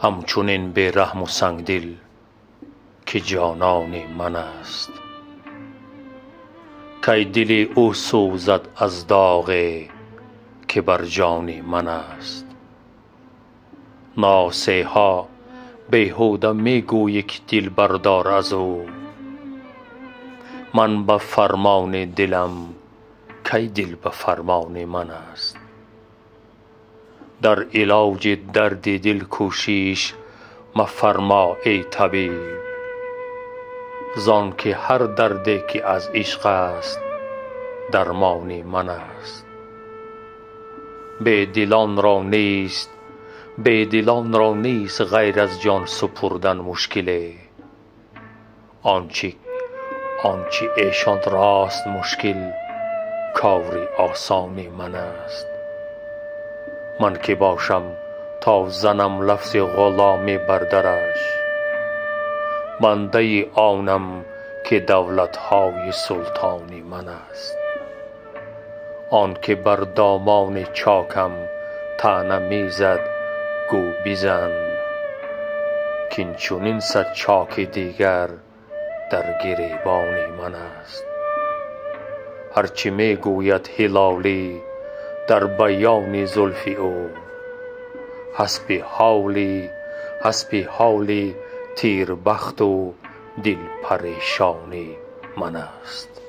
همچنین بی رحم و سنگدل که جانان من است. کی دل او سوزد از داغی که بر جان من است. ناصح ها بیهوده می گویی که دل بردار از او. من به فرمان دلم کی دل به فرمان من است. در علاج درد دل کوشش مفرما ای طبیب، زان که هر دردی که از عشق است درمان من است. بی دلان را نیست غیر از جان سپردن مشکلی. آنچه ایشان راست مشکل کار آسان من است. من که باشم تا زنم لفظ غلامی بر درش، بنده آنم که دولت های سلطان من است. آن که بر دامان چاکم طعنه می زد گو بزن، کین چنین صد چاک دیگر در گریبان من است. هرچه می گوید هلالی در بیان زلف او، حسب حال تیر بخت و دل پریشان من است.